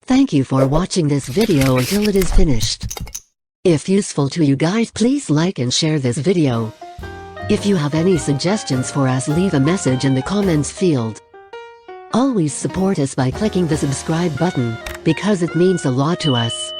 Thank you for watching this video until it is finished. If useful to you guys, please like and share this video. If you have any suggestions for us, leave a message in the comments field. Always support us by clicking the subscribe button, because it means a lot to us.